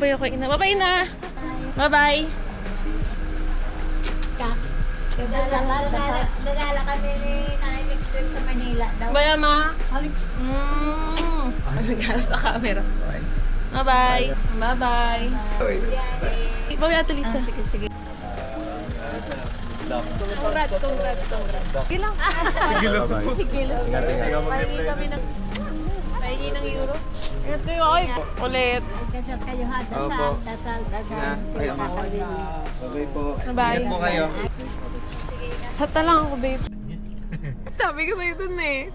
Bye ako ina. Bye-bye na. Bye-bye. Nagala kami ni Nanay next week sa Manila daw. Bye, Ama. Nagala sa camera. Bye-bye. Bye-bye. Bye-bye, Ate Lisa. Sige, sige. Congrats. Sige lang. Sige lang. Pahingi kami ng... Pahingi ng euro. Ito yung ay. Ulit. Dasal kayo ha. Dasal. Okay po. Bye. Ingat po kayo. Hata lang ako, babe. Sabi ko sa'yo dun eh.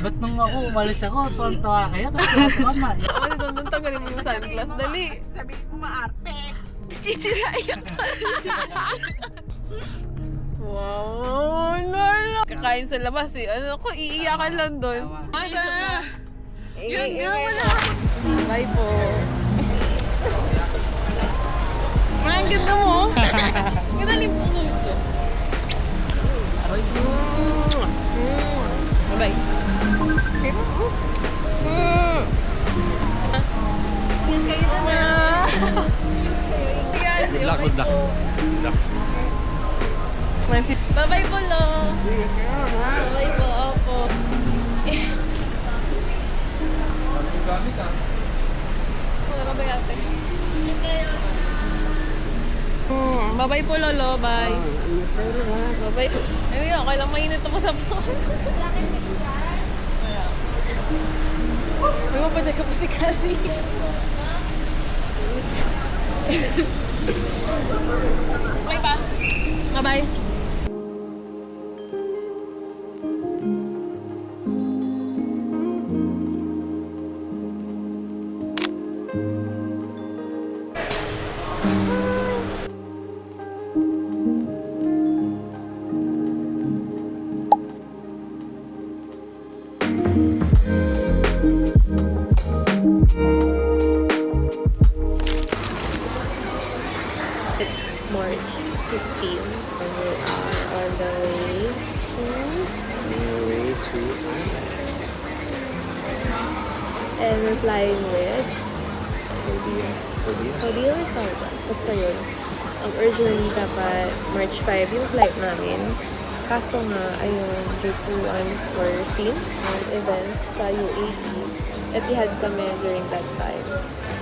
Ba't nung ako umalis ako, tuwan-tuwa kayo, tuwan-tuwa man. Ako ni Dondon, tanggalin mo yung sunglass. Dali. Sabi mo maarte. Chichiraya. Wow, lala. Kakain sa labas eh. Ano ko, iiyakan lang doon. Masa? Yun nga, wala. Bye po. Ang ganda mo. Ganda rin po ulit yun. Bye. Good luck. Bye-bye po, Lo. Bye-bye po, opo. Wala ka ba yate? Bye-bye po, Lolo. Bye. Bye-bye. Hindi ako, kailang mainit ako sa phone. May mapadya ka po si Cassie. Okay pa? Bye-bye. March 15 and we are on the way to and we're flying with Saudi or Saudi? Basta yun. Originally dapat March 5 yung flight namin. Kaso nga, ayun, due to unforeseen events sa UAE, Etihad kami during that time.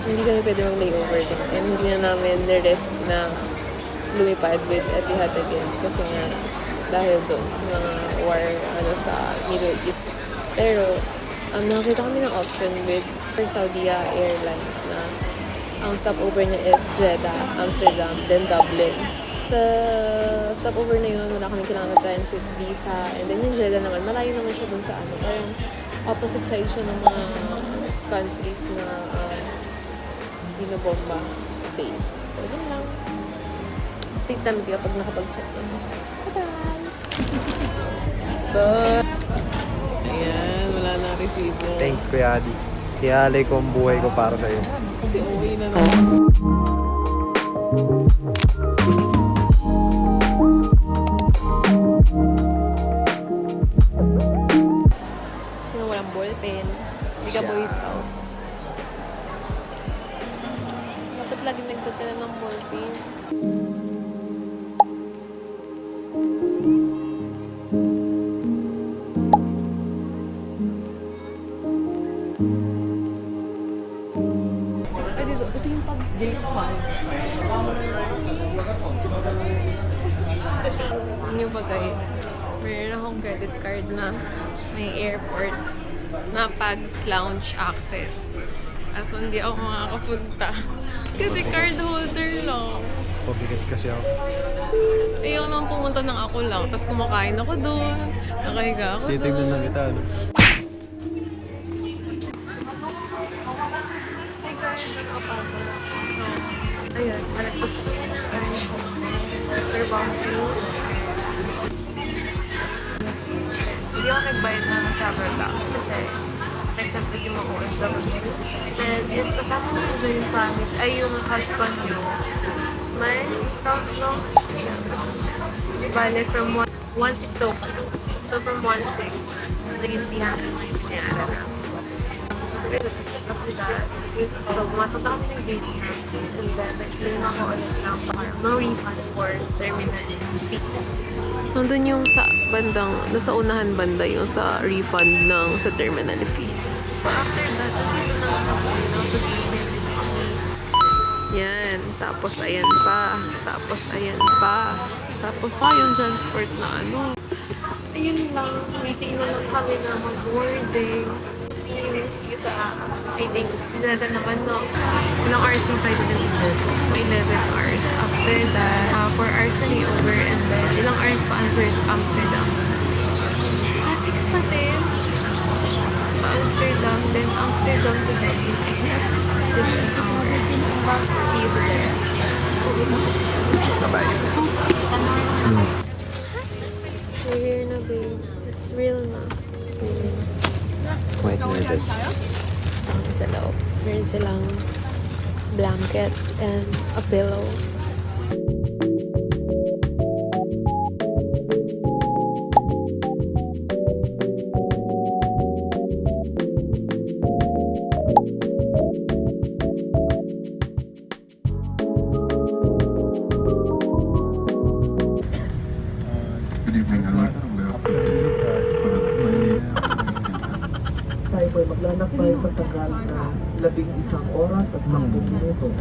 Hindi kami pwede mag-layover din. And hindi na namin na-risk na lumipad with Etihad again. Kasi nga, dahil doon sa mga war sa Middle East. Pero, nakakita kami ng option with Saudi Airlines na ang stopover niya is Jeddah, Amsterdam, then Dublin. Sa stopover na yun, wala kami kailangan na transit visa. And then yung Jeddah naman, malayo naman siya dun sa parang opposite side siya ng mga countries na binobomba today. So, yun lang. Update namin kapag nakapag-check in. Bye-bye! So, ayan, wala na resibo. Thanks, Kuya Adi. Ialay ko ang buhay ko para sa'yo. Kasi uwi na naman. Sino walang ballpen? Hindi ka Boy Scout. Dapat lagi nagtatala ng ballpen. Ito yung pag-gate 5. Ano ba guys? Meron akong credit card na may airport na Pags Lounge Access. Kaso hindi ako makakapunta. Kasi card holder lang. Pabigat kasi ako. Ayaw nang pumunta ng ako lang. Tapos kumakain ako doon. Nakahiga ako doon. Titignan lang kita, ano? ayun, malagpas ko na ng super bumpy. Hindi ako nagbayad ng travel tax kasi example yung mga OFW. Then, if kasama mo na yung family, ay yung husband nyo, may discount no? Bale, from 1.6 to so from 1.6, naging 300 yan. After that, so pumasok na kami ng gate and then nag-claim ako ulit ng ma-refund for terminal fee. Nandun yung sa bandang, nasa unahan banda yung sa refund ng sa terminal fee. After that, nandito na kami ng yan, tapos ayan pa, tapos ayan pa, tapos pa yung transport na ano. Ayun lang, waiting na lang kami na mag-boarding. Yung sa, I think, nila naman no, ilang hours yung flight na dito? 11 hours. After that, 4 hours na layover and then ilang hours pa Amsterdam. 6 pa din. Amsterdam, then Amsterdam to Delhi. Just an hour. See you there. Bye-bye. We're here na, babe. It's real na. Quite nervous. Sa loob. Meron silang blanket and a pillow. Good evening, Lord. Tayo po'y maglalakbay sa tagal na 11 oras at 10 minuto.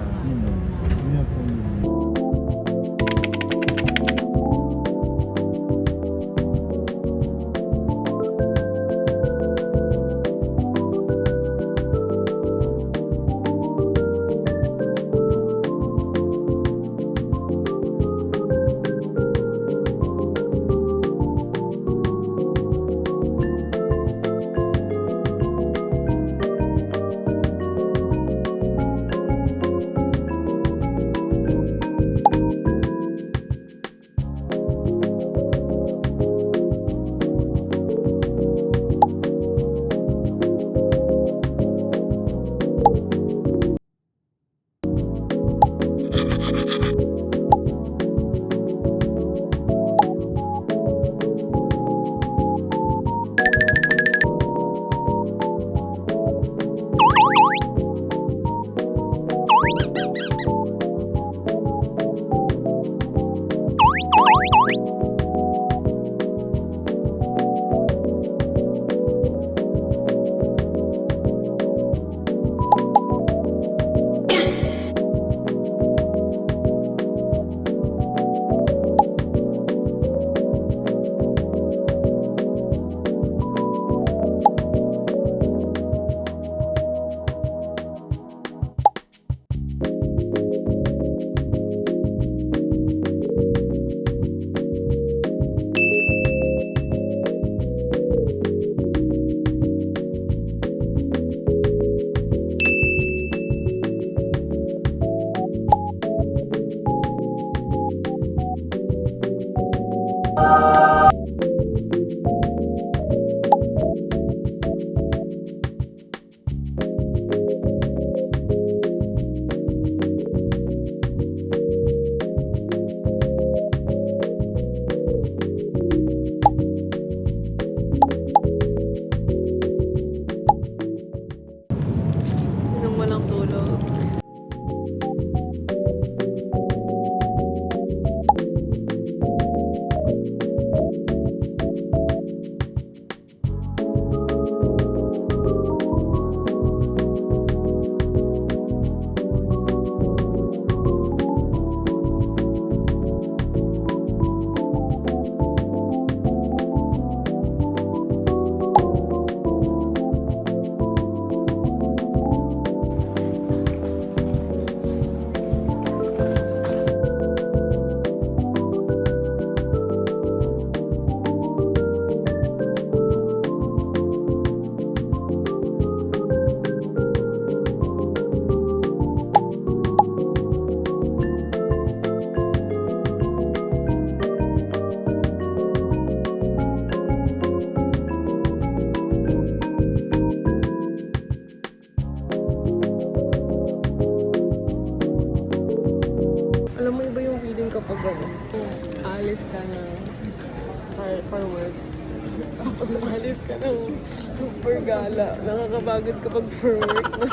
super gala. Nakakapagod kapag for work na.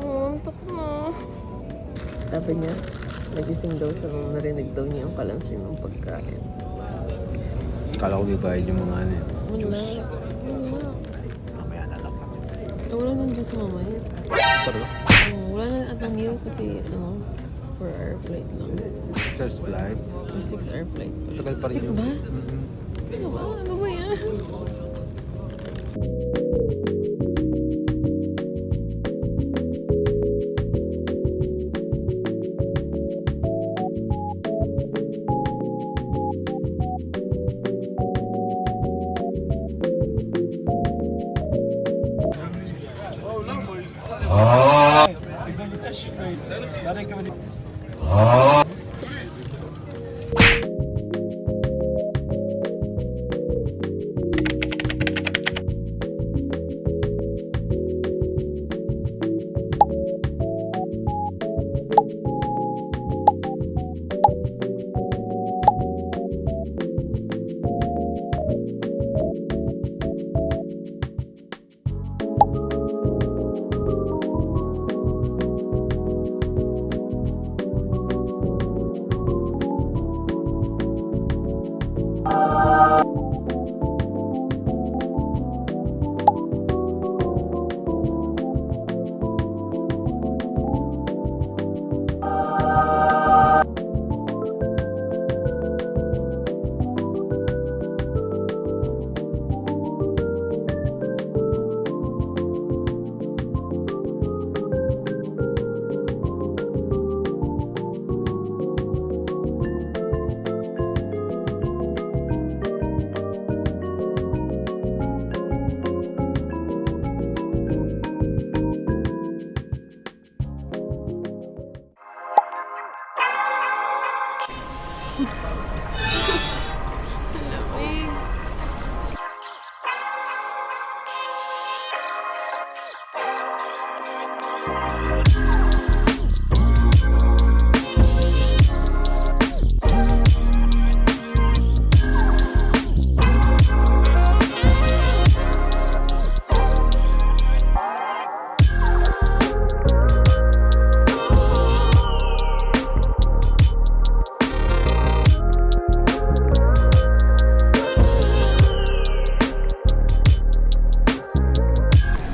Oh, antok mo. Sabi niya, nagising daw siya nung narinig daw niya yung kalansing ng pagkain. Kala ko bibayad yung mga ano. Wala. Wala. Mamaya na lang. Wala nang juice mamaya. Pero, Wala na atang meal kasi 4-hour flight lang. first flight. 6-hour flight. Tagal pa rin 6 yun. ba? Mhm. Ano ba? Ano ba yan? Lamig.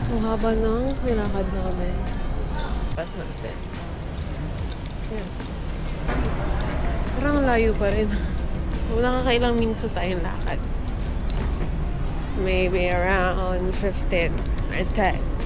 Ang haba ng nilakad na kami. Pas natin. Yan. Parang layo pa rin. So, nakakailang minutes na tayong lakad. Maybe around 15 or 10.